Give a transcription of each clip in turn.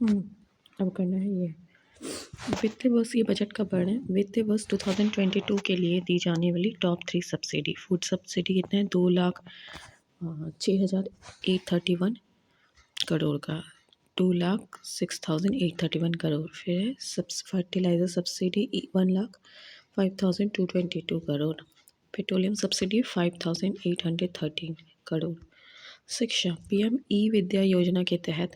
अब करना है ये वित्तीय वर्ष, ये बजट का वर्णन है। वित्तीय वर्ष 2022 के लिए दी जाने वाली टॉप 3 सब्सिडी। फूड सब्सिडी कितना है? 2,06,831 करोड़ का, 2,06,831 करोड़। फिर है fertiliser subsidy 1,05,222 crore. Petroleum subsidy 5,813 crore. शिक्षा, पीएम ई विद्या योजना के तहत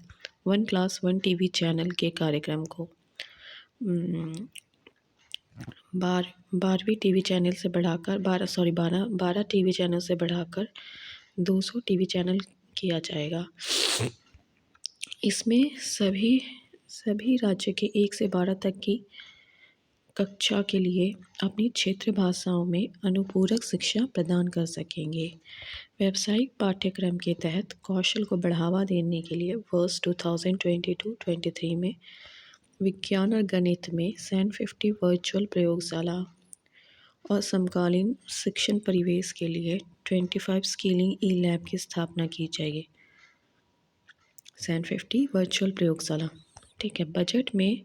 1 क्लास 1 टीवी चैनल के कार्यक्रम को 12 टीवी चैनल से बढ़ाकर 12 टीवी चैनल से बढ़ाकर 200 टीवी चैनल किया जाएगा। इसमें सभी राज्य के 1 से 12 तक की कक्षा के लिए अपनी क्षेत्रीय भाषाओं में अनुपूरक शिक्षा प्रदान कर सकेंगे। व्यावसायिक पाठ्यक्रम के तहत कौशल को बढ़ावा देने के लिए वर्ष 2022-23 में विज्ञान और गणित में 750 वर्चुअल प्रयोगशाला और समकालीन शिक्षण परिवेश के लिए 25 स्किलिंग ई लैब की स्थापना की जाएगी। 750 वर्चुअल प्रयोगशाला, ठीक है। बजट में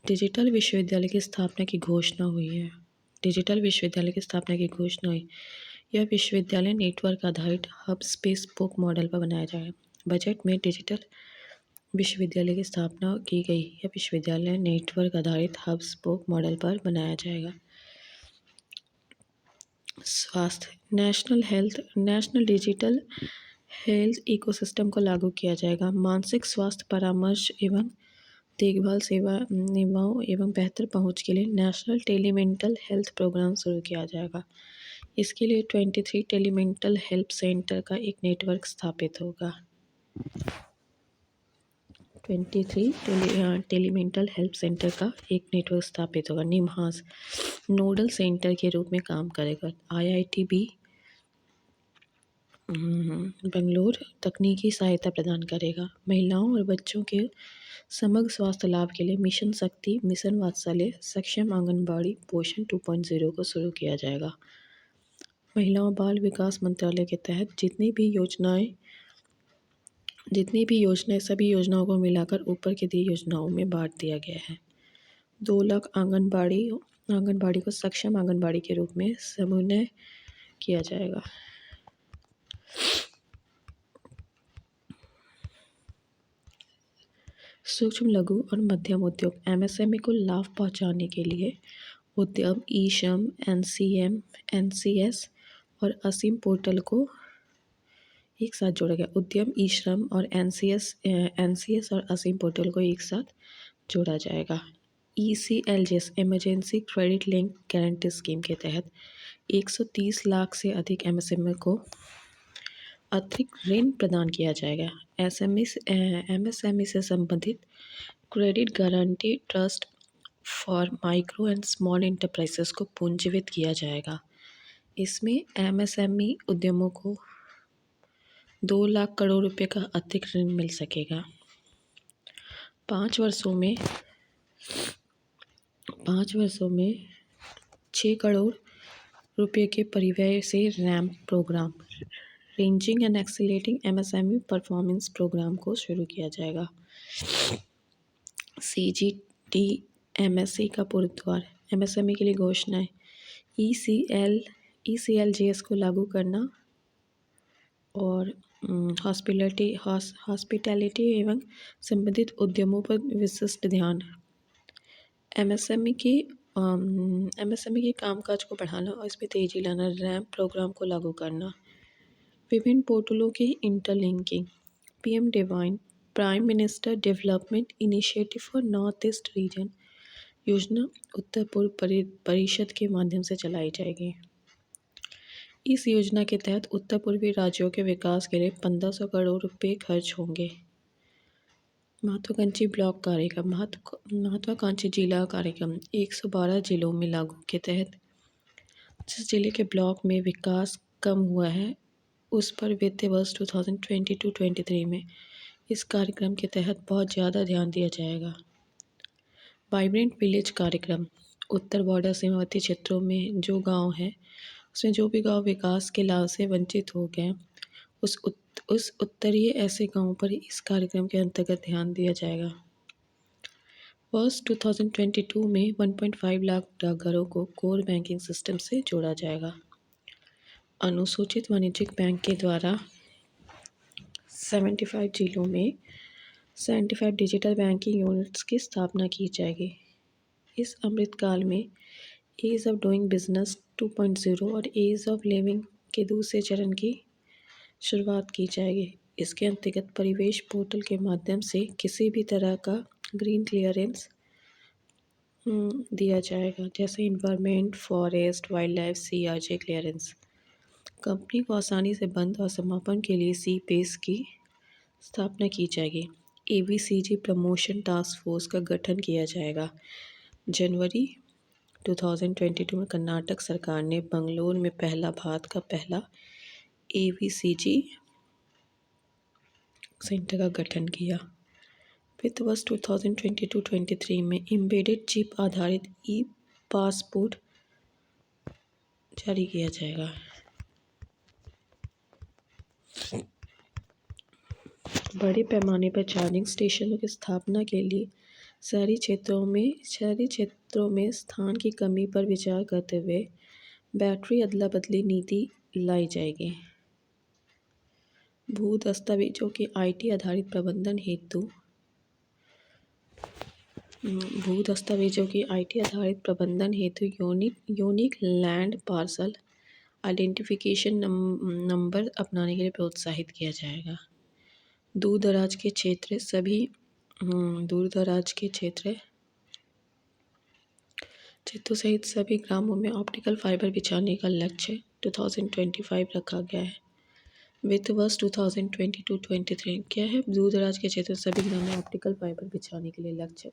डिजिटल विश्वविद्यालय की स्थापना की घोषणा हुई है। डिजिटल विश्वविद्यालय की स्थापना की घोषणा हुई। यह विश्वविद्यालय नेटवर्क आधारित हब स्पेस बुक मॉडल पर बनाया जाएगा। बजट में डिजिटल विश्वविद्यालय की स्थापना की गई। यह विश्वविद्यालय नेटवर्क आधारित हब स्पोक मॉडल पर बनाया जाएगा। स्वास्थ्य, नेशनल डिजिटल हेल्थ इकोसिस्टम को लागू किया जाएगा। मानसिक स्वास्थ्य परामर्श एवं देखभाल सेवाओं एवं बेहतर पहुंच के लिए नेशनल टेलीमेंटल हेल्थ प्रोग्राम शुरू किया जाएगा। इसके लिए 23 टेलीमेंटल हेल्थ सेंटर का एक नेटवर्क स्थापित होगा। 23 टेलीमेंटल हेल्थ सेंटर का एक नेटवर्क स्थापित होगा। निमहांस नोडल सेंटर के रूप में काम करेगा। IIT बेंगलोर तकनीकी सहायता प्रदान करेगा। महिलाओं और बच्चों के समग्र स्वास्थ्य लाभ के लिए मिशन शक्ति, मिशन वात्सल्य, सक्षम आंगनबाड़ी, पोषण 2.0 को शुरू किया जाएगा। महिला और बाल विकास मंत्रालय के तहत जितनी भी योजनाएं सभी योजनाओं को मिलाकर ऊपर की दी योजनाओं में बांट दिया गया है। 2 लाख आंगनबाड़ी को सक्षम आंगनबाड़ी के रूप में समन्वय किया जाएगा। सूक्ष्म लघु और मध्यम उद्योग MSME को लाभ पहुंचाने के लिए उद्यम ई-श्रम, NCM, NCS और असीम पोर्टल को एक साथ जोड़ा गया। उद्यम ई-श्रम और NCS और असीम पोर्टल को एक साथ जोड़ा जाएगा। ECLGS emergency credit link guarantee scheme के तहत 130 लाख से अधिक MSME को अतिरिक्त ऋण प्रदान किया जाएगा। MSME से संबंधित credit guarantee trust for micro and small enterprises को पूंजीवित किया जाएगा। इसमें MSME उद्यमों को 2 लाख करोड़ रुपए का अतिरिक्त ऋण मिल सकेगा। 5 वर्षों में 6 करोड़ रुपए के परिव्यय से RAMP programme, raising and accelerating MSME performance programme को शुरू किया जाएगा। CGTMSE का पुरस्कार MSME के लिए घोषणाएं। ECLGS को लागू करना और हॉस्पिटैलिटी एवं संबंधित उद्यमों पर विशिष्ट ध्यान। MSME के कामकाज को बढ़ाना और इसमें तेजी लाना। रैम्प प्रोग्राम को लागू करना। विभिन्न पोर्टलों की interlinking. PM divine prime minister development initiative for north east region योजना उत्तर पूर्व परिषद के माध्यम से चलाई जाएगी। इस योजना के तहत उत्तर पूर्वी राज्यों के विकास के लिए 1500 करोड़ रुपए खर्च होंगे। महत्वाकांक्षी ब्लॉक कार्यक्रम। महत्वाकांक्षी जिला कार्यक्रम 112 जिलों में लागू के तहत जिस जिले के ब्लॉक में विकास कम हुआ है उस पर वित्तीय वर्ष 2022-23 में इस कार्यक्रम के तहत बहुत ज़्यादा ध्यान दिया जाएगा। वाइब्रेंट विलेज कार्यक्रम। उत्तर बॉर्डर सीमावर्ती क्षेत्रों में जो गांव हैं उसमें जो भी गांव विकास के लाभ से वंचित हो गए उस उत्तरीय ऐसे गांवों पर इस कार्यक्रम के अंतर्गत ध्यान दिया जाएगा। फर्स्ट 2022 में 1.5 लाख डाकघरों को कोर बैंकिंग सिस्टम से जोड़ा जाएगा। अनुसूचित वाणिज्यिक बैंक के द्वारा 75 जिलों में 75 डिजिटल बैंकिंग यूनिट्स की स्थापना की जाएगी। इस अमृतकाल में ईज़ ऑफ डूइंग बिजनेस 2.0 और ईज़ ऑफ लिविंग के दूसरे चरण की शुरुआत की जाएगी। इसके अंतर्गत परिवेश पोर्टल के माध्यम से किसी भी तरह का ग्रीन क्लियरेंस दिया जाएगा, जैसे environment, forest, wild life, CRJ clearance. Company को आसानी से बंद और समापन के लिए CPACE की स्थापना की जाएगी। ABCG प्रमोशन टास्क फोर्स का गठन किया जाएगा। जनवरी 2022 में कर्नाटक सरकार ने बंगलोर में पहला भारत का पहला ABCG सेंटर का गठन किया। वित्त वर्ष 2022-23 में एम्बेडेड चिप आधारित ई-पासपोर्ट जारी किया जाएगा। बड़े पैमाने पर चार्जिंग स्टेशनों की स्थापना के लिए शहरी क्षेत्रों में स्थान की कमी पर विचार करते हुए बैटरी अदला बदली नीति लाई जाएगी। भू दस्तावेजों के IT आधारित प्रबंधन हेतु unique land parcel identification number अपनाने के लिए प्रोत्साहित किया जाएगा। दूर दराज के क्षेत्रों सहित सभी ग्रामों में ऑप्टिकल फाइबर बिछाने का लक्ष्य 2025 रखा गया है। वित्त वर्ष 2022-23 क्या है? दूर दराज के क्षेत्र सभी ग्रामों में ऑप्टिकल फाइबर बिछाने के लिए लक्ष्य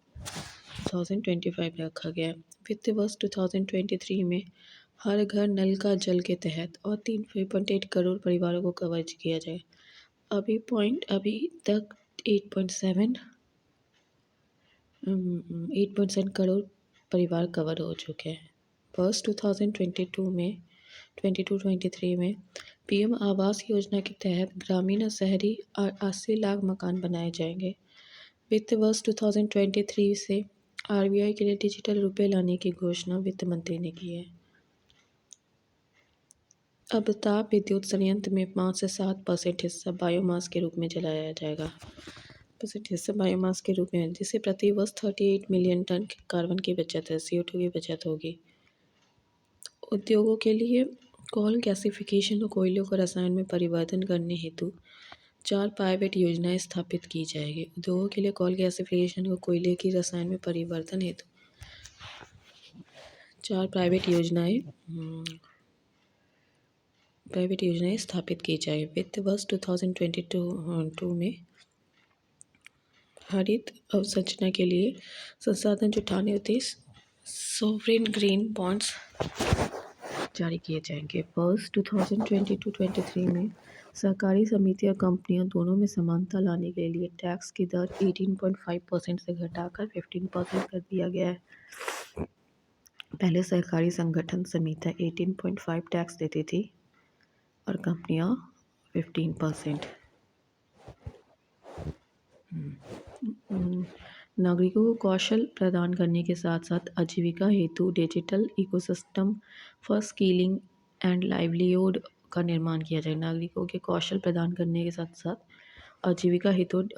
2025 रखा गया है। वित्त वर्ष 2023 में हर घर नल का जल के तहत और 3.8 करोड़ परिवारों को कवर किया जाए। अभी तक 8.7 करोड़ परिवार कवर हो चुके हैं। वर्ष 2022-23 में PM आवास योजना के तहत ग्रामीण और शहरी 80 लाख मकान बनाए जाएंगे। वित्त वर्ष 2023 से RBI के लिए डिजिटल रुपये लाने की घोषणा वित्त मंत्री ने की है। अब ताप विद्युत संयंत्र में 5 से 7% हिस्सा बायोमास के रूप में जलाया जाएगा। बायोमास के रूप में, जिससे प्रति वर्ष 38 मिलियन टन कार्बन की बचत है, CO2 की बचत होगी। उद्योगों के लिए कोल गैसिफिकेशन और कोयलों को रसायन में परिवर्तन करने हेतु 4 प्राइवेट योजनाएं स्थापित की जाएगी। उद्योगों के लिए कोल गैसिफिकेशन और कोयले की रसायन में परिवर्तन हेतु 4 प्राइवेट योजनाएं स्थापित की जाए। वित्त वर्ष 2022 में हरित अवसंरचना के लिए संसाधन जुटाने होते सॉवरेन ग्रीन बॉन्ड्स जारी किए जाएंगे। वर्ष 2022-23 में सहकारी समितियां कंपनियां दोनों में समानता लाने के लिए टैक्स की दर 18.5% से घटाकर 15% कर दिया गया है। पहले सहकारी संगठन समितियां 18.5 टैक्स देती थी और कंपनियां 15%। नागरिकों को कौशल प्रदान करने के साथ साथ आजीविका हेतु digital ecosystem for skilling and livelihood का निर्माण किया जाए। नागरिकों के कौशल प्रदान करने के साथ साथ आजीविका हेतु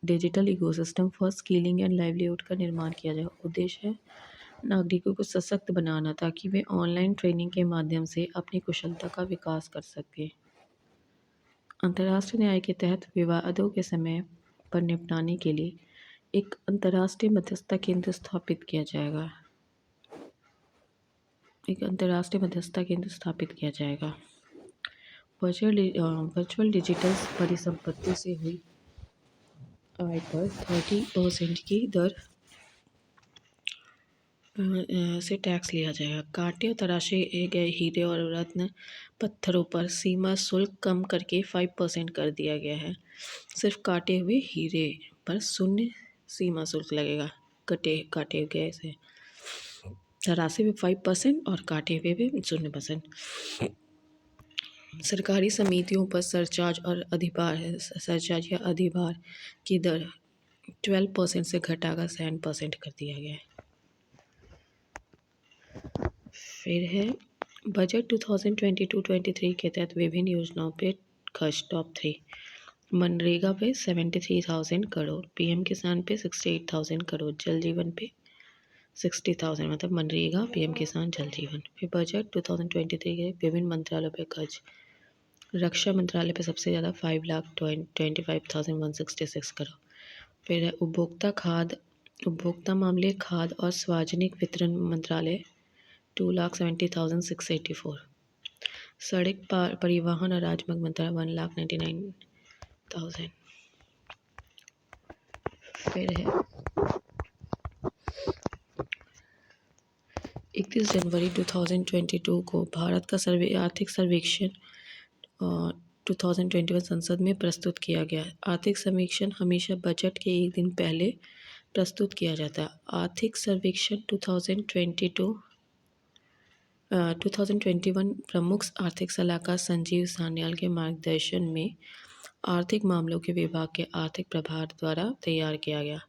digital ecosystem for skilling and livelihood का निर्माण किया जाए। उद्देश्य है नागरिकों को सशक्त बनाना ताकि वे ऑनलाइन ट्रेनिंग के माध्यम से अपनी कुशलता का विकास कर सकें। अंतर्राष्ट्रीय न्याय के तहत विवादों के समय पर निपटाने के लिए एक अंतर्राष्ट्रीय मध्यस्थता केंद्र स्थापित किया जाएगा। वर्चुअल डिजिटल परिसंपत्ति से हुई आय पर 30% की दर से टैक्स लिया जाएगा। काटे और तराशे गए हीरे और रत्न पत्थरों पर सीमा शुल्क कम करके 5% कर दिया गया है। सिर्फ काटे हुए हीरे पर 0 सीमा शुल्क लगेगा। काटे गए से तराशे में 5% और काटे हुए पे 0%। सरकारी समितियों पर सरचार्ज या अधिभार की दर 12% से घटाकर 7% कर दिया गया है। फिर है बजट 2022-23 के तहत विभिन्न योजनाओं पे खर्च टॉप 3। मनरेगा पे 73,000 करोड़, पीएम किसान पे 68,000 करोड़, जल जीवन पे 60,000, मतलब मनरेगा, पीएम किसान, जल जीवन। फिर बजट 2023 के विभिन्न मंत्रालयों पे खर्च। रक्षा मंत्रालय पे सबसे ज़्यादा 5,25,166 करोड़। फिर है उपभोक्ता मामले, खाद्य और सार्वजनिक वितरण मंत्रालय 2,70,684। सड़क परिवहन और राजमार्ग मंत्रालय 1,99,000। फिर है 31 जनवरी 2022 को भारत का आर्थिक सर्वेक्षण 2021 संसद में प्रस्तुत किया गया। आर्थिक समीक्षण हमेशा बजट के एक दिन पहले प्रस्तुत किया जाता है। आर्थिक सर्वेक्षण 2021 प्रमुख आर्थिक सलाहकार संजीव सान्याल के मार्गदर्शन में आर्थिक मामलों के विभाग के आर्थिक प्रभार द्वारा तैयार किया गया।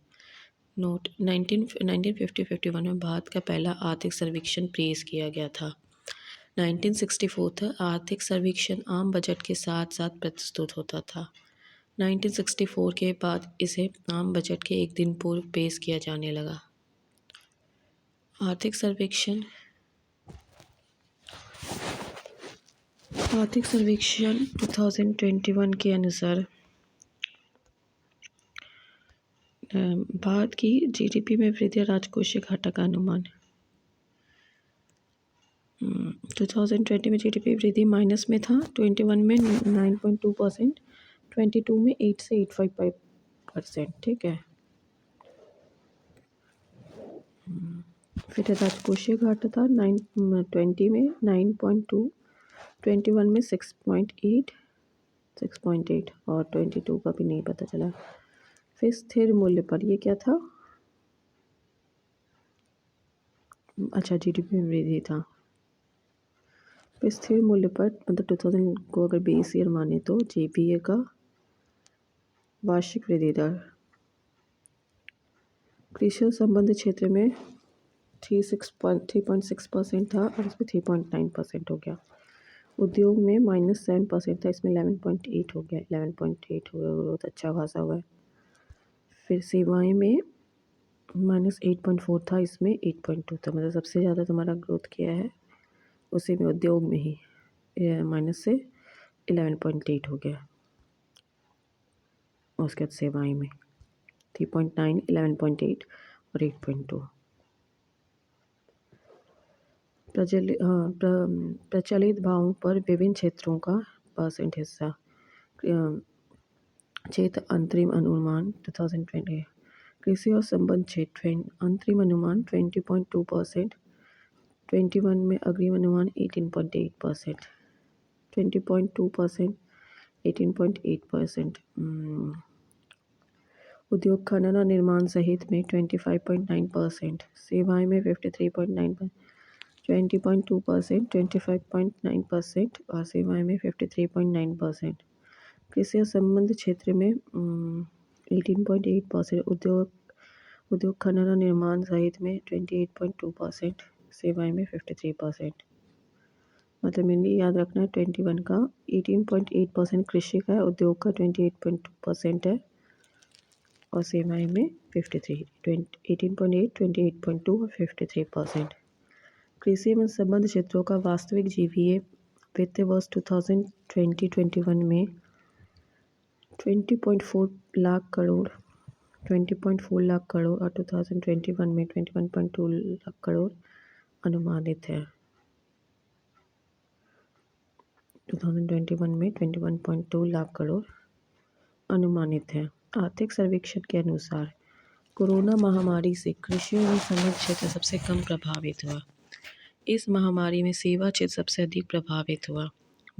नोट 1950-51 में भारत का पहला आर्थिक सर्वेक्षण पेश किया गया था। 1964 तक आर्थिक सर्वेक्षण आम बजट के साथ साथ प्रस्तुत होता था। 1964 के बाद इसे आम बजट के एक दिन पूर्व पेश किया जाने लगा। आर्थिक सर्वेक्षण 2021 के अनुसार भारत की जीडीपी में वृद्धि और राजकोषीय घाटा का अनुमान। 2020 में जीडीपी वृद्धि माइनस में था, 21 में 9.2%, 22 में 8 से 8.5%। ठीक है। फिर राजकोषीय घाटा था 20 में 9.2, 21 में 6.8 और 22 का भी नहीं पता चला। फिर स्थिर मूल्य पर ये क्या था? अच्छा, जीडीपी में वृद्धि था। फिर स्थिर मूल्य पर मतलब 2000 को अगर बेस ईयर माने तो जीपीए का वार्षिक वृद्धि दर कृषि संबंध क्षेत्र में 3.6% था और इसमें 3.9% हो गया। उद्योग में -7% था, इसमें 11.8 हो गया। 11.8 हो गया, बहुत अच्छा खासा हुआ है। फिर सेवाएं में -8.4 था, इसमें 8.2 था, मतलब सबसे ज़्यादा तुम्हारा ग्रोथ किया है उसी में, उद्योग में ही माइनस से 11.8 हो गया। उसके बाद सेवाएं में 3.9, 11.8 और 8.2। प्रचलित भावों पर विभिन्न क्षेत्रों का % हिस्सा। क्षेत्र अंतरिम अनुमान 2020। कृषि और संबंध क्षेत्र अंतरिम अनुमान 20.2%, 21 में अग्रिम अनुमान 18.8%, 20.2%, 18.8%। उद्योग खनन और निर्माण सहित में 25.9%, सेवाएं में 53.9%, 20.2%, 25.9% और सेवाएं में 53.9%। कृषि और संबंध क्षेत्र में 18.8%, उद्योग खनन और निर्माण सहित में 28.2%, सेवाएं में 53%। मतलब मेनली याद रखना है 21 का 18.8% कृषि का है, उद्योग का 28.2% है और सेवाएं में 53, 18.8, 28.2 और 53%। कृषि एवं संबंध क्षेत्रों का वास्तविक जीवीए वित्तीय वर्ष 2020-21 में 20.4 लाख करोड़ और 2021 में 21.2 लाख करोड़ अनुमानित है। 2021 में 21.2 लाख करोड़ अनुमानित है। आर्थिक सर्वेक्षण के अनुसार कोरोना महामारी से कृषि एवं संबंध क्षेत्र सबसे कम प्रभावित हुआ। इस महामारी में सेवा क्षेत्र सबसे अधिक प्रभावित हुआ।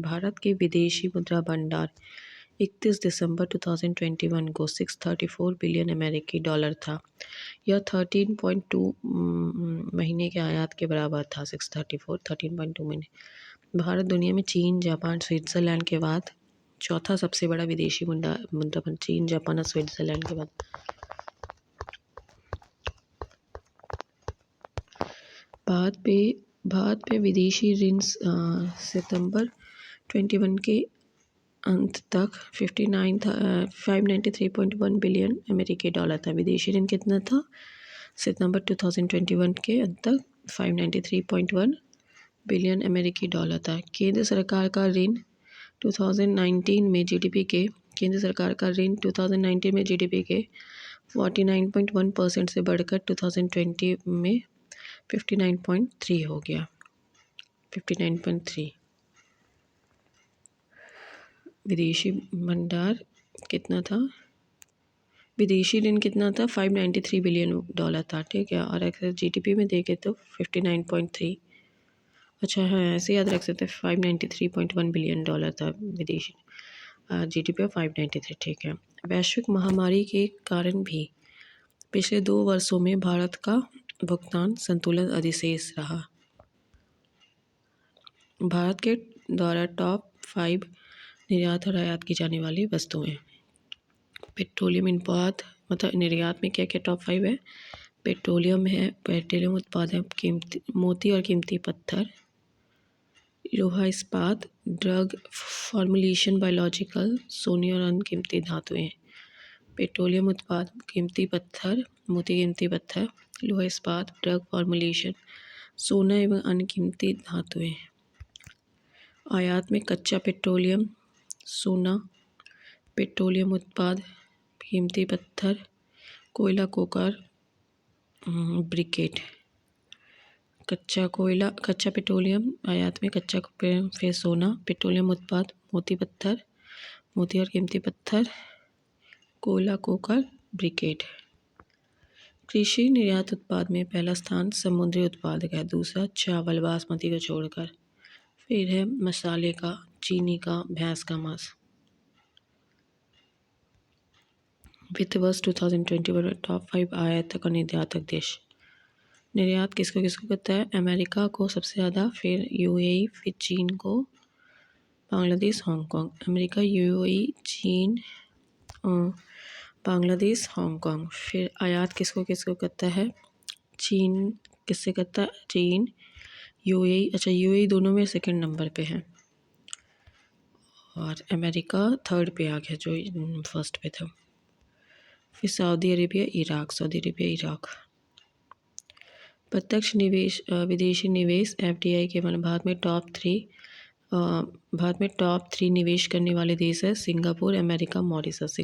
भारत के विदेशी मुद्रा भंडार 31 दिसंबर 2021 को 634 बिलियन अमेरिकी डॉलर था। यह 13.2 महीने के आयात के बराबर था। 13.2 महीने। भारत दुनिया में चीन, जापान, स्विट्जरलैंड के बाद चौथा सबसे बड़ा विदेशी मुद्रा चीन, जापान और स्विट्जरलैंड के बाद भारत पे विदेशी ऋण सितंबर 21 के अंत तक 593.1 बिलियन अमेरिकी डॉलर था। विदेशी ऋण कितना था सितंबर 2021 के अंत तक? 593.1 बिलियन अमेरिकी डॉलर था। केंद्र सरकार का ऋण 2019 में जीडीपी के 49.1% से बढ़कर 2020 में 59.3 हो गया। 59.3। विदेशी भंडार कितना था? विदेशी ऋण कितना था? 593 बिलियन डॉलर था, ठीक है। और अगर जीडीपी में देखे तो 59.3। अच्छा हाँ, ऐसे याद रख सकते हैं। 593.1 बिलियन डॉलर था विदेशी जीडीपी 593, ठीक है। वैश्विक महामारी के कारण भी पिछले 2 वर्षों में भारत का भुगतान संतुलन अधिशेष रहा। भारत के द्वारा टॉप 5 निर्यात और आयात की जाने वाली वस्तुएं। पेट्रोलियम इनपुट मतलब निर्यात में क्या क्या टॉप 5 है? पेट्रोलियम है, पेट्रोलियम उत्पाद है, कीमती मोती और कीमती पत्थर, लोहा इस्पात, ड्रग फॉर्मुलेशन, बायोलॉजिकल, सोने और अन्य कीमती धातुएं। पेट्रोलियम उत्पाद, कीमती पत्थर, मोती कीमती पत्थर, लोहा इस्पात, ड्रग फॉर्मुलेशन, सोना एवं अन्य कीमती धातुएं। आयात में कच्चा पेट्रोलियम, सोना, पेट्रोलियम उत्पाद, कीमती पत्थर, कोयला, कोकर, ब्रिकेट। कच्चा पेट्रोलियम आयात में कच्चा, फिर सोना, पेट्रोलियम उत्पाद, मोती पत्थर, मोती और कीमती पत्थर, कोयला, कोकर, ब्रिकेट। कृषि निर्यात उत्पाद में पहला स्थान समुद्री उत्पाद का है, दूसरा चावल बासमती को छोड़कर, फिर है मसाले का, चीनी का, भैंस का मांस। वित्त वर्ष 2021 में टॉप 5 आयातक और निर्यातक देश। निर्यात किसको किसको करता है? अमेरिका को सबसे ज़्यादा, फिर यूएई, फिर चीन को, बांग्लादेश, हांगकांग। अमेरिका, यूएई, चीन, बांग्लादेश, हांगकांग। फिर आयात किसको किसको करता है? चीन किससे करता है? चीन, यूएई। अच्छा, यूएई दोनों में सेकंड नंबर पे है और अमेरिका थर्ड पे आ गया जो फर्स्ट पे था। फिर सऊदी अरेबिया, इराक। प्रत्यक्ष निवेश विदेशी निवेश एफडीआई के भारत में टॉप 3 निवेश करने वाले देश है सिंगापुर, अमेरिका, मॉरिशस।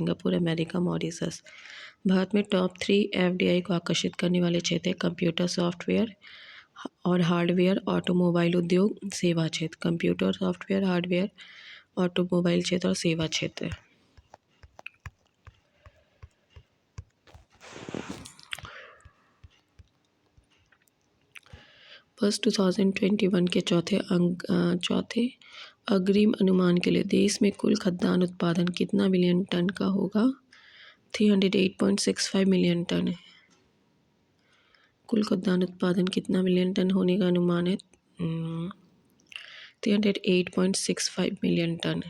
भारत में टॉप 3 एफडीआई को आकर्षित करने वाले क्षेत्र कंप्यूटर, सॉफ्टवेयर और हार्डवेयर, ऑटोमोबाइल उद्योग, सेवा क्षेत्र। कंप्यूटर, सॉफ्टवेयर, हार्डवेयर, ऑटोमोबाइल क्षेत्र और सेवा क्षेत्र। वर्ष 2021 के चौथे अग्रिम अनुमान के लिए देश में कुल खाद्यान्न उत्पादन कितना मिलियन टन का होगा? 308.65 मिलियन टन। कुल खाद्यान्न उत्पादन कितना मिलियन टन होने का अनुमान है? 308.65 मिलियन टन।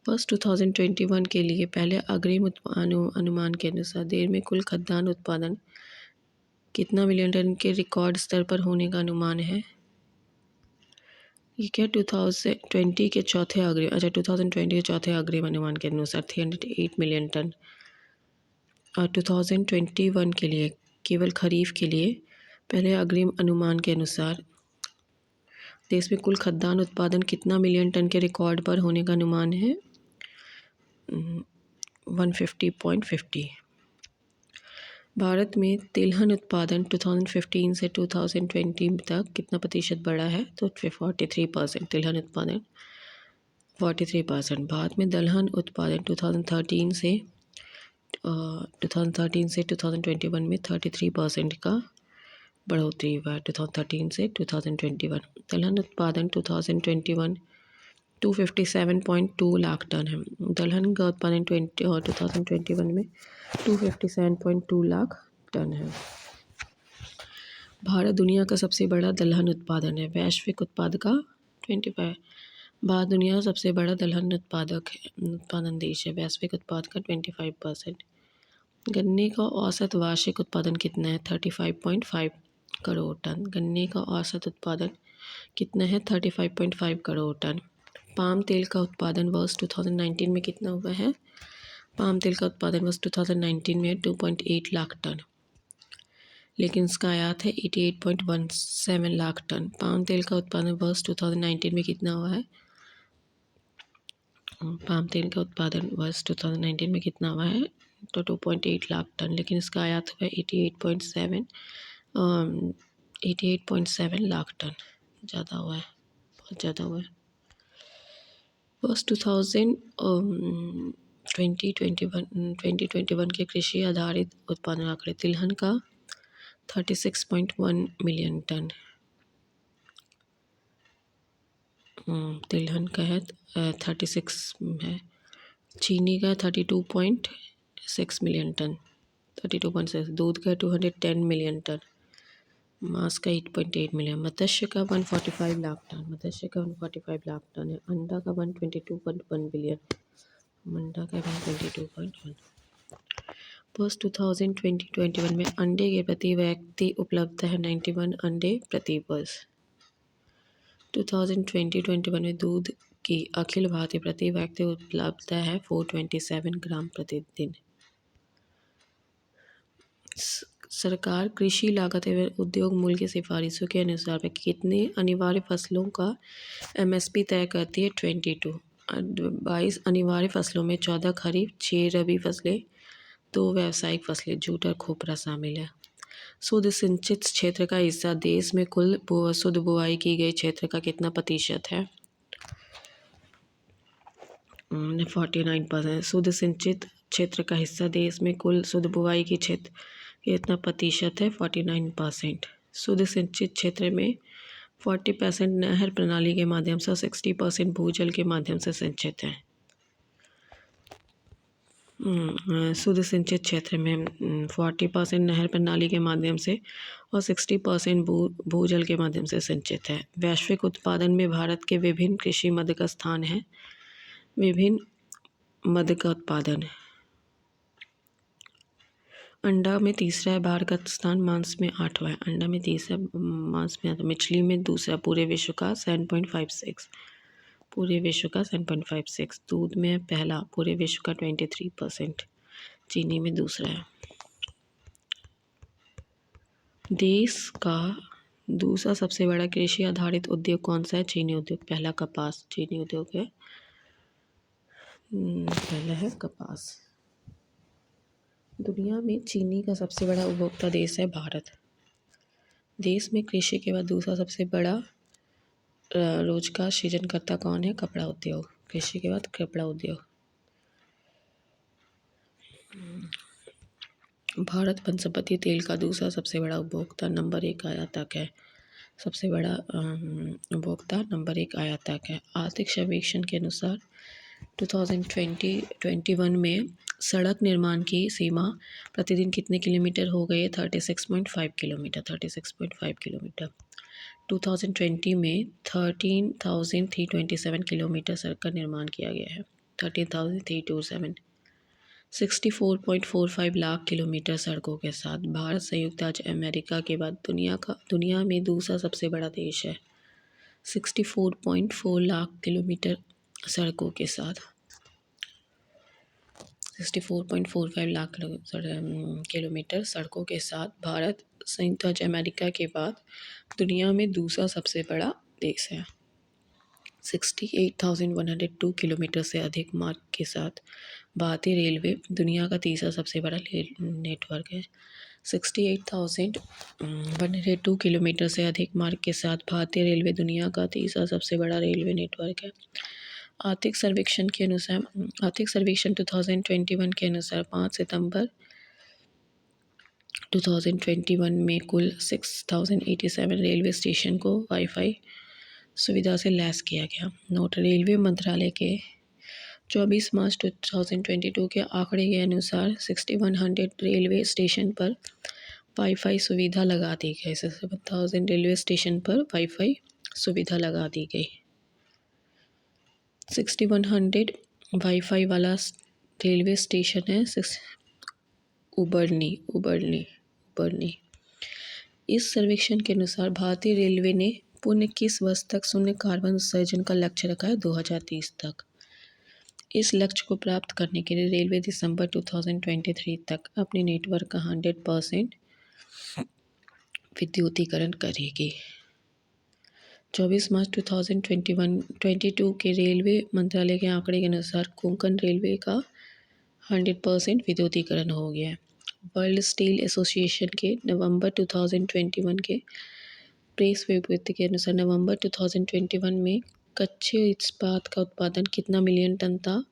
वर्ष 2021 के लिए पहले अग्रिम अनुमान के अनुसार देश में कुल खाद्यान्न उत्पादन कितना मिलियन टन के रिकॉर्ड स्तर पर होने का अनुमान है? ये क्या 2020 के चौथे अग्रिम 2020 के चौथे अग्रिम अनुमान के अनुसार 308 मिलियन टन। और 2021 के लिए केवल खरीफ के लिए पहले अग्रिम अनुमान के अनुसार देश में कुल खाद्यान्न उत्पादन कितना मिलियन टन के रिकॉर्ड पर होने का अनुमान है? 150.50। भारत में तिलहन उत्पादन 2015 से 2020 तक कितना प्रतिशत बढ़ा है? तो 43%। तिलहन उत्पादन 43%। भारत में दलहन उत्पादन 2013 से 2021 में 33% का बढ़ोतरी हुआ है। 2013 से 2021 दलहन उत्पादन 2021 257.2 लाख टन है। दलहन का उत्पादन 2021 में 257.2 लाख टन है। भारत दुनिया का सबसे बड़ा दलहन उत्पादन है। वैश्विक उत्पाद का 25। भारत दुनिया का सबसे बड़ा दलहन उत्पादन देश है। वैश्विक उत्पाद का 25%। गन्ने का औसत वार्षिक उत्पादन कितना है? 35.5 करोड़ टन। गन्ने का औसत उत्पादन कितना है? 35.5 करोड़ टन। पाम तेल का उत्पादन वर्ष 2019 में कितना हुआ है? पाम तेल का उत्पादन वर्ष 2019 में 2.8 लाख टन, लेकिन इसका आयात है 88.17 लाख टन। पाम तेल का उत्पादन वर्ष 2019 में कितना हुआ है? पाम तेल का उत्पादन वर्ष 2019 में कितना हुआ है? तो 2.8 लाख टन, लेकिन इसका आयात हुआ है 88.7 लाख टन। ज़्यादा हुआ है, बहुत ज़्यादा हुआ है। वर्ष 2021 के कृषि आधारित उत्पादन आंकड़े। तिलहन का 36.1 मिलियन टन, तिलहन का है 36 है। चीनी का 32.6 मिलियन टन, 32.6। दूध का 210 मिलियन टन। मांस का 8.8 मिलियन। मत्स्य का 145 लाख टन, मत्स्य का 145 लाख टन है। अंडा का 122.1 बिलियन, अंडा का 122.1। वर्ष 2020-21 में अंडे के प्रति व्यक्ति उपलब्ध है 91 अंडे प्रति वर्ष। 2020-21 में दूध की अखिल भारतीय प्रति व्यक्ति उपलब्धता है 427 ग्राम प्रतिदिन। सरकार कृषि लागत एवं उद्योग मूल्य की सिफारिशों के अनुसार कितने अनिवार्य फसलों का एमएसपी तय करती है? 22 अनिवार्य फसलों में 14 खरीफ, 6 रबी फसलें, 2 व्यावसायिक फसलें, जूट और खोपरा शामिल है। शुद्ध सिंचित क्षेत्र का हिस्सा देश में कुल शुद्ध बुआई की गई क्षेत्र का कितना प्रतिशत है? 49%। शुद्ध सिंचित क्षेत्र का हिस्सा देश में कुल शुद्ध बुआई की क्षेत्र कितना प्रतिशत है? 49%। शुद्ध सिंचित क्षेत्र में 40% नहर प्रणाली के माध्यम से, 60% भूजल के माध्यम से सिंचित है। शुद्ध सिंचित क्षेत्र में 40% नहर प्रणाली के माध्यम से और 60% भूजल के माध्यम से सिंचित है। वैश्विक उत्पादन में भारत के विभिन्न कृषि मद का स्थान है। विभिन्न मद का उत्पादन। अंडा में तीसरा है भारत का स्थान, मांस में 8वां है। अंडा में तीसरा, मांस में 8वां। मछली में दूसरा, पूरे विश्व का 7.56, पूरे विश्व का 7.56। दूध में पहला, पूरे विश्व का 23%। चीनी में दूसरा है। देश का दूसरा सबसे बड़ा कृषि आधारित उद्योग कौन सा है? चीनी उद्योग। पहला कपास, चीनी उद्योग है, पहला है कपास। दुनिया में चीनी का सबसे बड़ा उपभोक्ता देश है भारत। देश में कृषि के बाद दूसरा सबसे बड़ा रोजगार सृजनकर्ता कौन है? कपड़ा उद्योग। कृषि के बाद कपड़ा उद्योग। भारत वनस्पति तेल का दूसरा सबसे बड़ा उपभोक्ता, नंबर 1 आयातक है। सबसे बड़ा उपभोक्ता नंबर 1 आयातक है। आर्थिक सर्वेक्षण के अनुसार 2020-21 में सड़क निर्माण की सीमा प्रतिदिन कितने किलोमीटर हो गई है? 36.5 किलोमीटर, 36.5 किलोमीटर। 2020 में 13,327 किलोमीटर सड़क का निर्माण किया गया है। 13,327। 64.45 लाख किलोमीटर सड़कों के साथ भारत संयुक्त राज्य अमेरिका के बाद दुनिया में दूसरा सबसे बड़ा देश है। 64.4 लाख किलोमीटर सड़कों के साथ, 64.45 लाख किलोमीटर सड़कों के साथ भारत संयुक्त राज्य अमेरिका के बाद दुनिया में दूसरा सबसे बड़ा देश है। 68,102 किलोमीटर से अधिक मार्ग के साथ भारतीय रेलवे दुनिया का तीसरा सबसे बड़ा नेटवर्क है। 68,102 किलोमीटर से अधिक मार्ग के साथ भारतीय रेलवे दुनिया का तीसरा सबसे बड़ा रेलवे नेटवर्क है। आर्थिक सर्वेक्षण 2021 के अनुसार 5 सितंबर 2021 में कुल 6087 रेलवे स्टेशन को वाईफाई सुविधा से लैस किया गया। नोट। रेलवे मंत्रालय के 24 मार्च 2022 के आंकड़े के अनुसार 6100 रेलवे स्टेशन पर वाईफाई सुविधा लगा दी गई। 67,000 रेलवे स्टेशन पर वाईफाई सुविधा लगा दी गई। 6100 वाईफाई वाला रेलवे स्टेशन है उबरनी। इस सर्वेक्षण के अनुसार भारतीय रेलवे ने पुनः किस वर्ष तक शून्य कार्बन उत्सर्जन का लक्ष्य रखा है? 2030 तक। इस लक्ष्य को प्राप्त करने के लिए रेलवे दिसंबर 2023 तक अपने नेटवर्क का 100% विद्युतीकरण करेगी। 24 मार्च 2022 के रेलवे मंत्रालय के आंकड़े के अनुसार कोंकण रेलवे का 100% विद्युतीकरण हो गया है। वर्ल्ड स्टील एसोसिएशन के नवंबर 2021 के प्रेस विज्ञप्ति के अनुसार नवंबर 2021 में कच्चे इस्पात का उत्पादन कितना मिलियन टन था?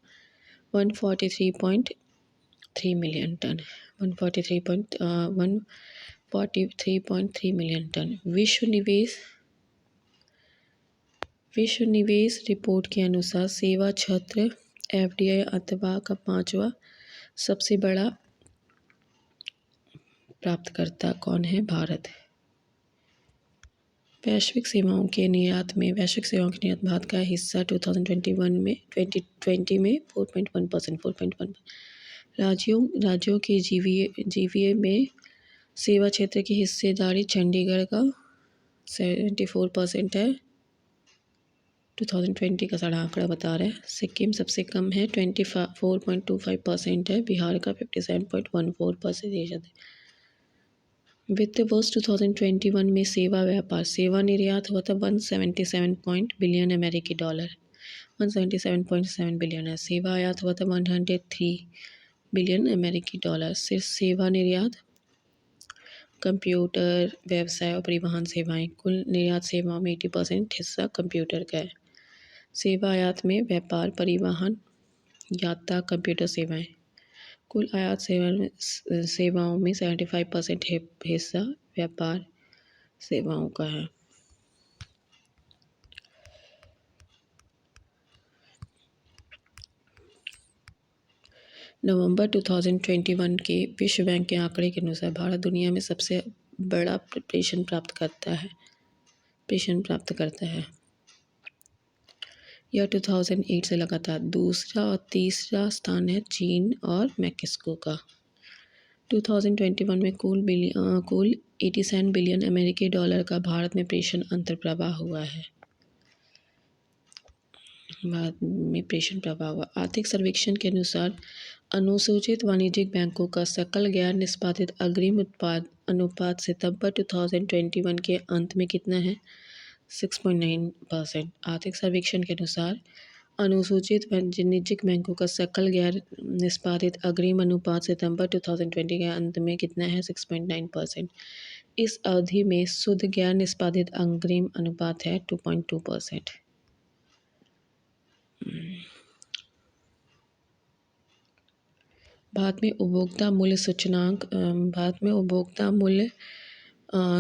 143.3 मिलियन टन। 143.3 million ton. विश्व निवेश रिपोर्ट के अनुसार सेवा क्षेत्र एफडीआई अथवा का 5वां सबसे बड़ा प्राप्तकर्ता कौन है? भारत। वैश्विक सेवाओं के निर्यात भारत का हिस्सा 2020 में 4.1%। राज्यों के जीवीए में सेवा क्षेत्र की हिस्सेदारी चंडीगढ़ का 74% है। 2020 का सारा आंकड़ा बता रहा है। सिक्किम सबसे कम है, 24.25% है। बिहार का 57.14% है। वित्त वर्ष 2021 में सेवा निर्यात हुआ था 177 बिलियन अमेरिकी डॉलर। 177.7 बिलियन है। सेवा आयात हुआ था 103 बिलियन अमेरिकी डॉलर। सिर्फ सेवा निर्यात, कंप्यूटर, व्यवसाय और परिवहन सेवाएं। कुल निर्यात सेवाओं में 80% हिस्सा कंप्यूटर का है। सेवा आयात में व्यापार, परिवहन, यात्रा, कंप्यूटर सेवाएं। कुल आयात सेवाओं में 75% हिस्सा व्यापार सेवाओं का है। नवंबर 2021 के विश्व बैंक के आंकड़े के अनुसार भारत दुनिया में सबसे बड़ा प्रेषण प्राप्त करता है। यह 2008 से लगातार दूसरा और तीसरा स्थान है चीन और मैक्सिको का। 2021 में कुल 87 बिलियन अमेरिकी डॉलर का भारत में प्रेषण अंतर्प्रवाह हुआ है। आर्थिक सर्वेक्षण के अनुसार अनुसूचित वाणिज्यिक बैंकों का सकल गैर निष्पादित अग्रिम उत्पाद अनुपात सितंबर 2021 के अंत में कितना है? 6.9%। आर्थिक सर्वेक्षण के अनुसार अनुसूचित वाणिज्यिक बैंकों का सकल गैर निष्पादित अग्रिम अनुपात सितंबर 2020 के अंत में कितना है? 6.9%। इस अवधि में शुद्ध गैर निष्पादित अग्रिम अनुपात है 2.2%। भारत में उपभोक्ता मूल्य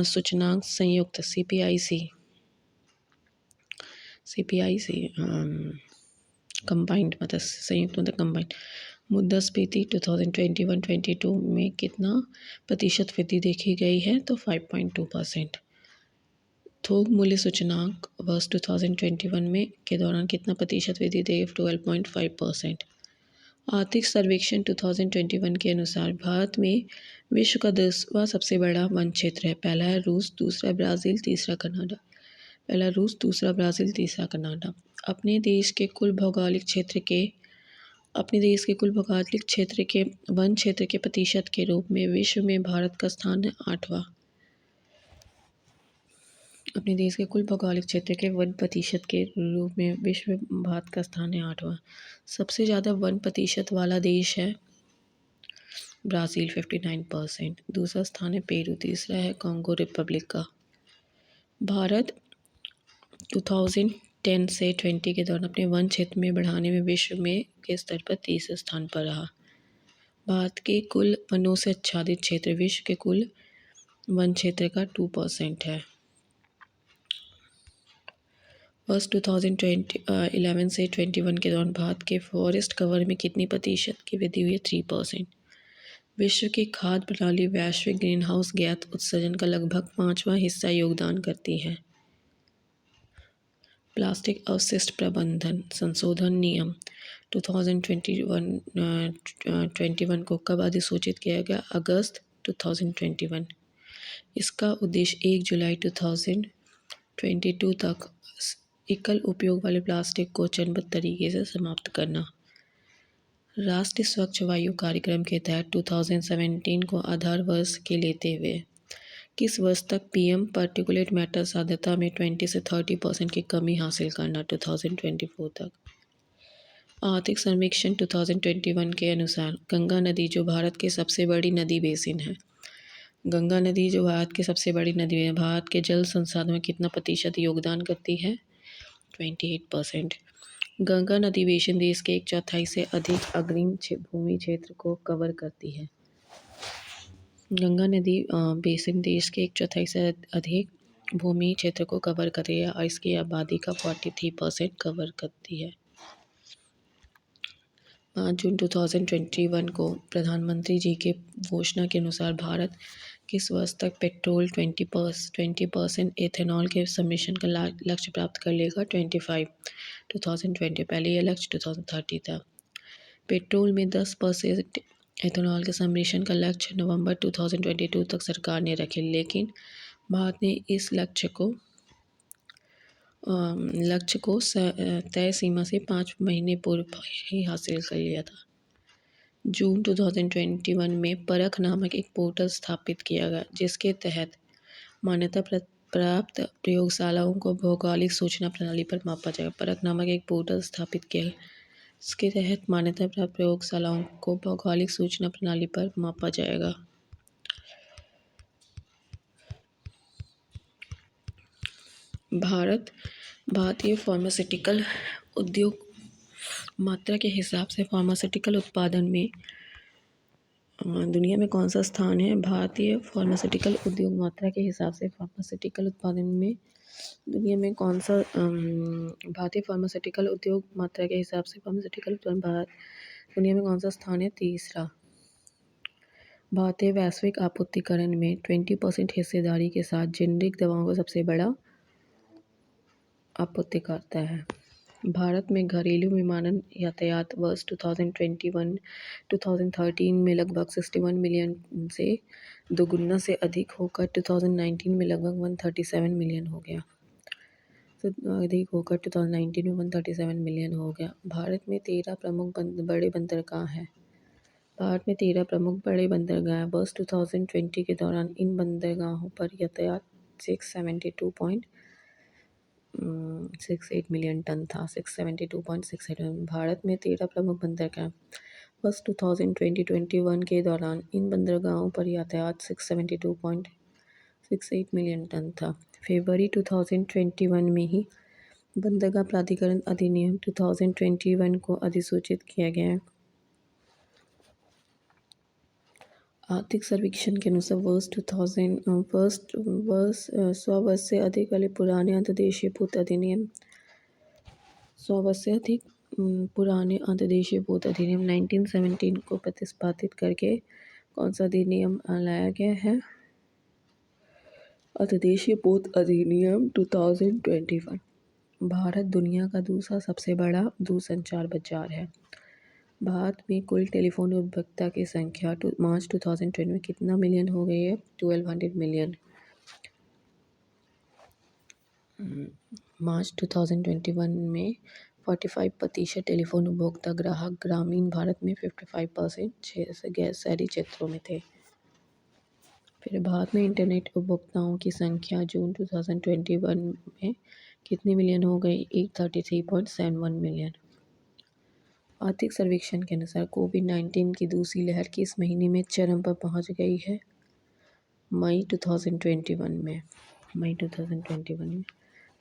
सूचकांक संयुक्त CPIC कंबाइंड मुद्रास्फीति 2021-22 में कितना प्रतिशत वृद्धि देखी गई है? तो 5.2%। थोक मूल्य सूचकांक वर्ष 2021 में के दौरान कितना प्रतिशत वृद्धि देखी? 12.5%। आर्थिक सर्वेक्षण 2021 के अनुसार भारत में विश्व का 10वां सबसे बड़ा वन क्षेत्र है। पहला है रूस, दूसरा ब्राज़ील, तीसरा कनाडा। अपने देश के कुल भौगोलिक क्षेत्र के वन क्षेत्र के प्रतिशत के रूप में विश्व में भारत का स्थान है 8वां। अपने देश के कुल भौगोलिक क्षेत्र के वन प्रतिशत के रूप में विश्व में भारत का स्थान है 8वां। सबसे ज़्यादा वन प्रतिशत वाला देश है ब्राज़ील 59%। दूसरा स्थान है पेरू, तीसरा है कांगो रिपब्लिक का। भारत 2010 से 20 के दौरान अपने वन क्षेत्र में बढ़ाने में विश्व में के स्तर पर तीसरे स्थान पर रहा। भारत के कुल वनों से आच्छादित क्षेत्र विश्व के कुल वन क्षेत्र का 2% है। वर्ष 2011 से 21 के दौरान भारत के फॉरेस्ट कवर में कितनी प्रतिशत की वृद्धि हुई है? 3%। विश्व की खाद्य प्रणाली वैश्विक ग्रीन हाउस गैस उत्सर्जन का लगभग 5वां हिस्सा योगदान करती है। प्लास्टिक अवशिष्ट प्रबंधन संशोधन नियम 2021 को कब अधिसूचित किया गया? अगस्त 2021। इसका उद्देश्य 1 जुलाई 2022 तक एकल उपयोग वाले प्लास्टिक को चरणबद्ध तरीके से समाप्त करना। राष्ट्रीय स्वच्छ वायु कार्यक्रम के तहत 2017 को आधार वर्ष के लेते हुए किस वर्ष तक पीएम पार्टिकुलेट मैटर साध्यता में 20 से 30% की कमी हासिल करना 2024 तक। आर्थिक सर्वेक्षण 2021 के अनुसार गंगा नदी जो भारत की सबसे बड़ी नदी बेसिन है, गंगा नदी जो भारत की सबसे बड़ी नदी है, भारत के जल संसाधन में कितना प्रतिशत योगदान करती है? 28%। गंगा नदी बेसिन देश के 1/4 से अधिक अग्रिम भूमि क्षेत्र को कवर करती है। गंगा नदी बेसिन देश के 1/4 से अधिक भूमि क्षेत्र को कवर कर रही है और इसकी आबादी का 43% कवर करती है। 5 जून 2021 को प्रधानमंत्री जी के घोषणा के अनुसार भारत किस वर्ष तक पेट्रोल 20% एथेनॉल के सम्मिश्रण का लक्ष्य प्राप्त कर लेगा? 2020। पहले यह लक्ष्य 2030 था। पेट्रोल में 10% एथेनॉल के सम्मिश्रण का लक्ष्य नवंबर 2022 तक सरकार ने रखे, लेकिन भारत ने इस लक्ष्य को तय सीमा से 5 महीने पूर्व ही हासिल कर लिया था। जून 2021 में परख नामक एक पोर्टल स्थापित किया गया, जिसके तहत मान्यता प्राप्त प्रयोगशालाओं को भौगोलिक सूचना प्रणाली पर मापा जाएगा। परख नामक एक पोर्टल स्थापित किया गया, इसके तहत मान्यता प्राप्त प्रयोगशालाओं को भौगोलिक सूचना प्रणाली पर मापा जाएगा। भारतीय फार्मास्यूटिकल उद्योग मात्रा के हिसाब से फार्मास्यूटिकल उत्पादन में दुनिया में कौन सा स्थान है? भारतीय फार्मास्यूटिकल उद्योग मात्रा के हिसाब से फार्मास्यूटिकल उत्पादन में दुनिया में कौन सा भारतीय फार्मास्यूटिकल उद्योग मात्रा के हिसाब से फार्मास्यूटिकल उत्पादन दुनिया में कौन सा स्थान है? तीसरा। भारतीय वैश्विक आपूर्तिकरण में 20% हिस्सेदारी के साथ जेनरिक दवाओं का सबसे बड़ा आपूर्तिकर्ता है। भारत में घरेलू विमानन यातायात वर्ष 2013 में लगभग 61 मिलियन से दोगुना से अधिक होकर 2019 में लगभग 137 मिलियन हो गया। भारत में 13 प्रमुख बड़े बंदरगाह हैं। वर्ष 2020 के दौरान इन बंदरगाहों पर यातायात 672.68 मिलियन टन था। 672.68 मिलियन। भारत में 13 प्रमुख बंदरगाह वर्ष 2021 के दौरान इन बंदरगाहों पर यातायात 672.68 मिलियन टन था। फरवरी 2021 में ही बंदरगाह प्राधिकरण अधिनियम 2021 को अधिसूचित किया गया है। आर्थिक सर्वेक्षण के अनुसार 100 वर्ष से अधिक वाले पुराने अंतर्देशीय भूत अधिनियम 1917 को प्रतिस्थापित करके कौन सा अधिनियम लाया गया है? अंतर्देशीय भूत अधिनियम 2021। भारत दुनिया का दूसरा सबसे बड़ा दूरसंचार बाजार है। भारत में कुल टेलीफोन उपभोक्ता की संख्या मार्च 2020 में कितना मिलियन हो गई है? 1200 मिलियन। मार्च 2021 में 45% टेलीफोन उपभोक्ता ग्राहक ग्रामीण भारत में 55% गैर शहरी क्षेत्रों में थे। फिर भारत में इंटरनेट उपभोक्ताओं की संख्या जून 2021 में कितनी मिलियन हो गई? 133.71 मिलियन। आर्थिक सर्वेक्षण के अनुसार कोविड-19 की दूसरी लहर किस महीने में चरम पर पहुंच गई है? मई 2021 में।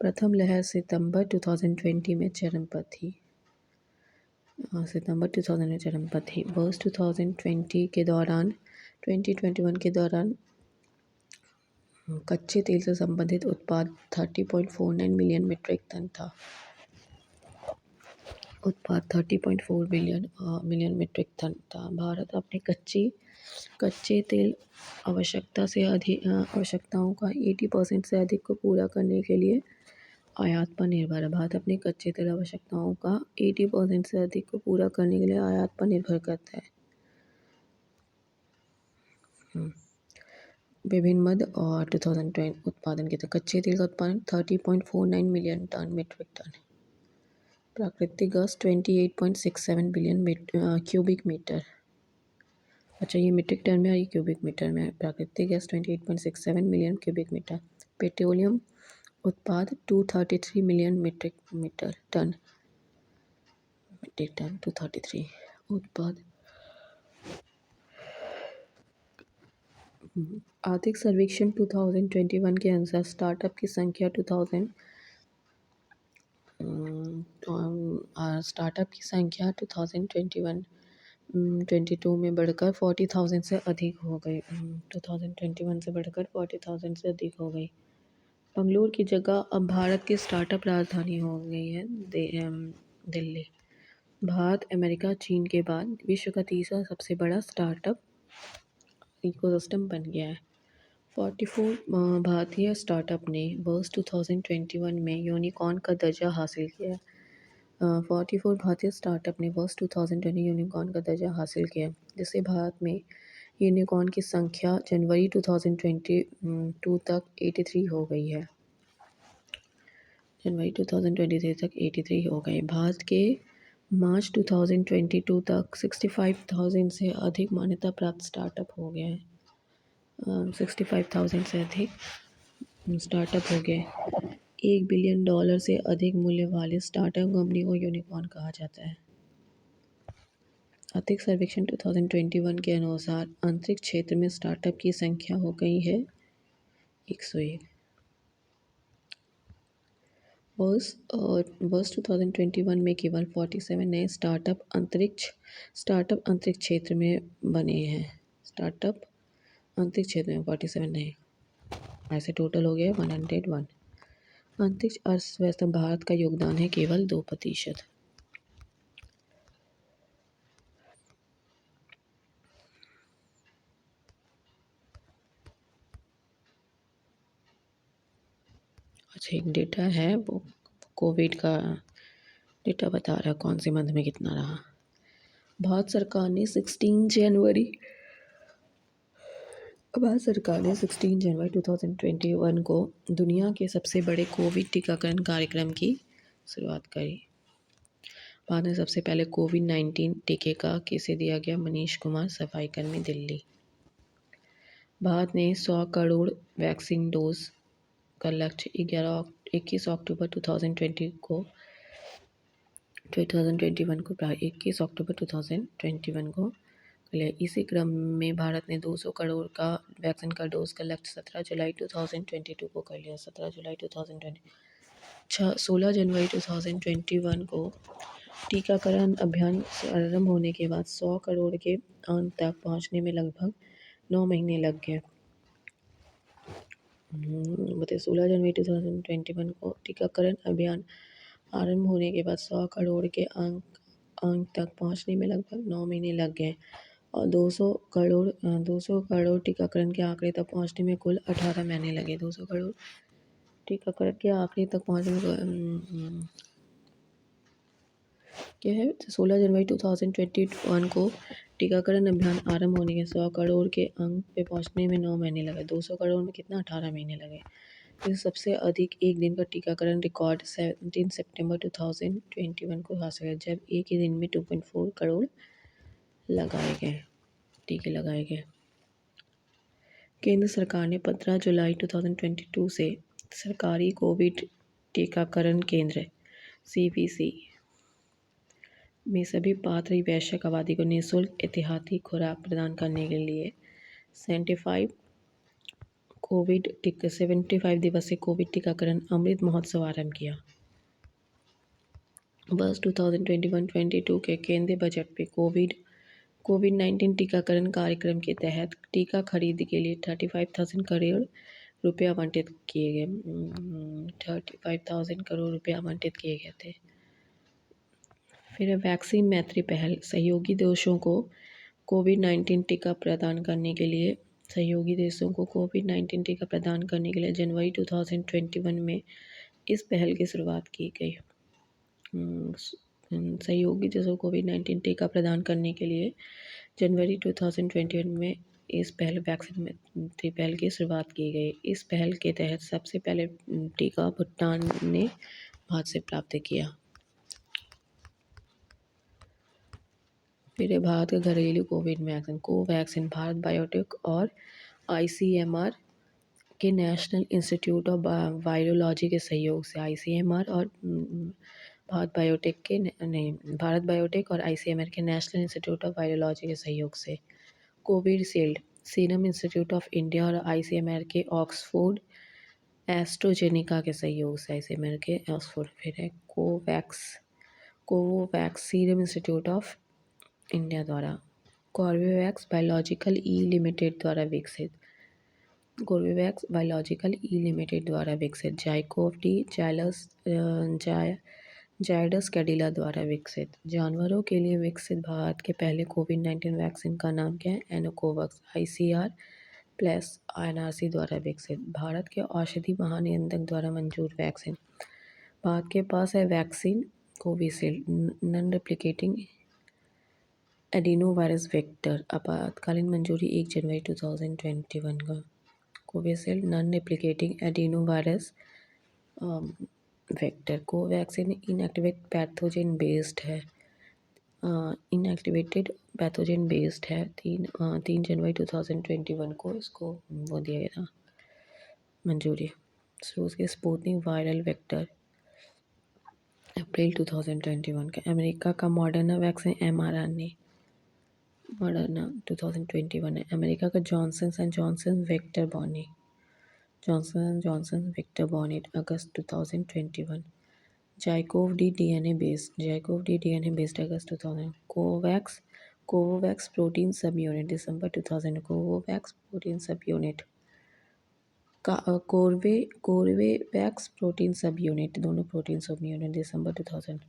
प्रथम लहर सितंबर 2020 में चरम पर थी। वर्ष 2021 के दौरान कच्चे तेल से संबंधित उत्पाद 30.49 मिलियन मीट्रिक टन था। मिलियन मीट्रिक टन था। भारत अपने कच्चे तेल आवश्यकताओं का 80% से अधिक को पूरा करने के लिए आयात पर निर्भर है। भारत अपने कच्चे तेल आवश्यकताओं का 80% से अधिक को पूरा करने के लिए आयात पर निर्भर करता है। विभिन्न मद और 2020 उत्पादन के कच्चे तेल का उत्पादन 30.49 मिलियन टन मीट्रिक टन, प्राकृतिक गैस 28.67 बिलियन क्यूबिक मीटर। अच्छा, ये मीट्रिक टन में और ये क्यूबिक मीटर में है। प्राकृतिक गैस 28.67 मिलियन क्यूबिक मीटर। पेट्रोलियम उत्पाद 233 million metric metre ton, metric ton 233 उत्पाद। आर्थिक सर्वेक्षण 2021 के अनुसार स्टार्टअप की संख्या 2022 में बढ़कर 40,000 से अधिक हो गई। 2021 से बढ़कर 40,000 से अधिक हो गई। बंगलुरु की जगह अब भारत की स्टार्टअप राजधानी हो गई है दिल्ली। भारत अमेरिका चीन के बाद विश्व का तीसरा सबसे बड़ा स्टार्टअप इकोसिस्टम बन गया है। 44 भारतीय स्टार्टअप ने वर्ष 2021 में यूनिकॉर्न का दर्जा हासिल किया। 44 भारतीय स्टार्टअप ने वर्ष 2020 यूनिकॉर्न का दर्जा हासिल किया, जिससे भारत में यूनिकॉर्न की संख्या जनवरी 2022 तक 83 हो गई है। जनवरी 2023 तक 83 हो गए। भारत के मार्च 2022 तक 65,000 से अधिक मान्यता प्राप्त स्टार्टअप हो गए हैं। 65,000 से अधिक स्टार्टअप हो गए। $1 बिलियन से अधिक मूल्य वाले स्टार्टअप कंपनी को यूनिकॉर्न कहा जाता है। आर्थिक सर्वेक्षण 2021 के अनुसार अंतरिक्ष क्षेत्र में स्टार्टअप की संख्या हो गई है 101। वर्ष 2021 में केवल 47 नए स्टार्टअप अंतरिक्ष क्षेत्र में बने हैं। स्टार्टअप अंतरिक्ष क्षेत्र में 47 नए, ऐसे टोटल हो गया 101। अंतरिक्ष अर्थव्यवस्था भारत का योगदान है केवल 2%। अच्छा, एक डेटा है वो कोविड का डेटा बता रहा है कौन से मंथ में कितना रहा। भारत सरकार ने 16 जनवरी 2021 को दुनिया के सबसे बड़े कोविड टीकाकरण कार्यक्रम की शुरुआत करी। भारत में सबसे पहले कोविड-19 टीके का किसे दिया गया? मनीष कुमार, सफाई कर्मी, दिल्ली। भारत ने 100 करोड़ वैक्सीन डोज का लक्ष्य 21 अक्टूबर 2021 को 21 अक्टूबर 2021 को लिया। इसी क्रम में भारत ने 200 करोड़ का वैक्सीन का डोज का लक्ष्य 17 जुलाई 2022 को कर लिया। 17 जुलाई 2020। 16 जनवरी 2021 को टीकाकरण अभियान आरंभ होने के बाद 100 करोड़ के अंक तक पहुंचने में लगभग 9 महीने लग गए। 16 जनवरी 2021 को टीकाकरण अभियान आरंभ होने के बाद 100 करोड़ के अंक तक पहुंचने में लगभग 9 महीने लग गए और 200 करोड़ टीकाकरण के आंकड़े तक पहुंचने में कुल 18 महीने लगे। 200 करोड़ टीकाकरण के आंकड़े तक पहुंचने में क्या है 16 जनवरी 2021 को टीकाकरण अभियान आरंभ होने के 100 करोड़ के अंक पे पहुंचने में 9 महीने लगे। 200 करोड़ में कितना 18 महीने लगे। इस सबसे अधिक एक दिन का टीकाकरण रिकॉर्ड 17 सितंबर 2021 को हासिल है, जब एक ही दिन में 2.4 करोड़ टीके लगाए गए। केंद्र सरकार ने 15 जुलाई 2022 से सरकारी कोविड टीकाकरण केंद्र CPC में सभी पात्र वयस्क आबादी को निःशुल्क एहतियाती खुराक प्रदान करने के लिए 75 दिवसीय कोविड टीकाकरण अमृत महोत्सव आरंभ किया। वर्ष 2021-22 के केंद्रीय बजट में कोविड-19 टीकाकरण कार्यक्रम के तहत टीका खरीद के लिए 35,000 करोड़ रुपये आवंटित किए गए। 35,000 करोड़ रुपये आवंटित किए गए थे। फिर वैक्सीन मैत्री पहल सहयोगी देशों को कोविड-19 टीका प्रदान करने के लिए जनवरी 2021 में इस पहल की शुरुआत की गई। सहयोगी देशों को कोविड-19 टीका प्रदान करने के लिए जनवरी 2021 में इस पहल वैक्सीन में पहल की शुरुआत की गई। इस पहल के तहत सबसे पहले टीका भूटान ने भारत से प्राप्त किया। फिर है भारत का घरेलू Covid vaccine Covaxin Bharat biotech और आईसीएमआर के नेशनल इंस्टीट्यूट ऑफ वायरोलॉजी के सहयोग से आईसीएमआर और भारत बायोटेक और आईसीएमआर के नेशनल इंस्टीट्यूट ऑफ वायरोलॉजी के सहयोग से Covishield serum institute of India और आईसीएमआर के ऑक्सफोर्ड एस्ट्रोजेनिका के सहयोग से आईसीएमआर के ऑक्सफोर्ड। फिर है Covax serum institute of India द्वारा कॉर्बेवैक्स बायोलॉजिकल ई लिमिटेड द्वारा विकसित कोर्बेवैक्स बायोलॉजिकल ई लिमिटेड द्वारा विकसित जाइकोव डी जायडस कैडिला द्वारा विकसित जानवरों के लिए विकसित भारत के पहले कोविड-19 वैक्सीन का नाम क्या है? एनोकोवैक्स आईसीआर प्लस आईएनआरसी द्वारा विकसित भारत के औषधि महानियंत्रक द्वारा मंजूर वैक्सीन भारत के पास है vaccine Covishield non replicating adenovirus vector आपातकालीन मंजूरी 1 जनवरी 2021 का Covishield non replicating adenovirus vector Covaxin inactivate pathogen based है इनएक्टिवेटेड पैथोजन बेस्ड है 3 जनवरी 2021 को इसको वो दिया गया था मंजूरी। रूस के स्पुतनिक वायरल वेक्टर अप्रैल 2021 का अमेरिका का मॉडर्ना वैक्सीन mRNA मॉडर्ना 2021 है अमेरिका का जॉनसन एंड जॉनसन वेक्टर बॉनिट अगस्त 2021 जाइकोव डी डीएनए बेस्ड अगस्त 2000 कोवोवैक्स प्रोटीन सब यूनिट दिसंबर 2000 Covovax protein subunit Corbevax protein subunit दोनों प्रोटीन सब यूनिट दिसंबर 2000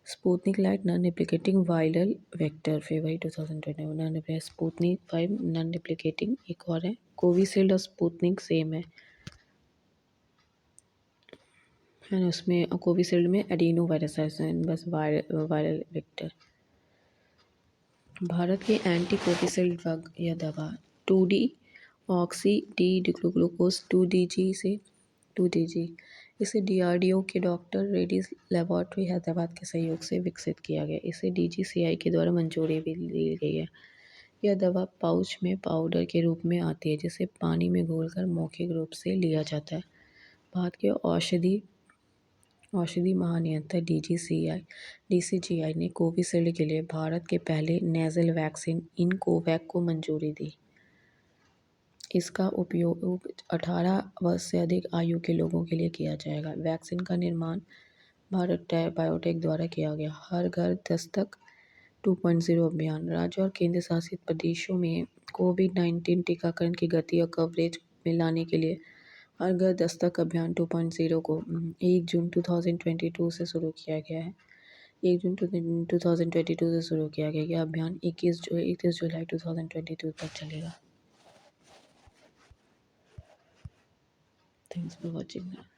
Sputnik Light non replicating viral vector फरवरी 2021 स्पुतनिक 5 नॉन रेप्लिकेटिंग एक और है कोविशील्ड और स्पुतनिक सेम है उसमें कोविशील्ड में एडिनो वायरस है बस वायरल वेक्टर। भारत के एंटी कोविशील्ड ड्रग या दवा 2D ऑक्सी डी डिक्लोग्लूकोज 2DG इसे DRDO के डॉक्टर रेड्डीज लेबोरेटरी हैदराबाद के सहयोग से विकसित किया गया। इसे DGCI के द्वारा मंजूरी भी दी गई है। यह दवा पाउच में पाउडर के रूप में आती है जिसे पानी में घोलकर मौखिक रूप से लिया जाता है। भारत के औषधि महानियंत्रक DCGI ने कोविशील्ड के लिए भारत के पहले नेजल वैक्सीन इनकोवैक को मंजूरी दी। इसका उपयोग 18 वर्ष से अधिक आयु के लोगों के लिए किया जाएगा। वैक्सीन का निर्माण भारत बायोटेक द्वारा किया गया। हर घर दस्तक 2.0 अभियान राज्य और केंद्र शासित प्रदेशों में कोविड-19 टीकाकरण की गति और कवरेज में लाने के लिए हर घर दस्तक अभियान 2.0 को 1 जून 2022 से शुरू किया गया है। 1 जून 2022 से शुरू किया गया। यह अभियान 31 जुलाई 2022 तक चलेगा। Thanks for watching.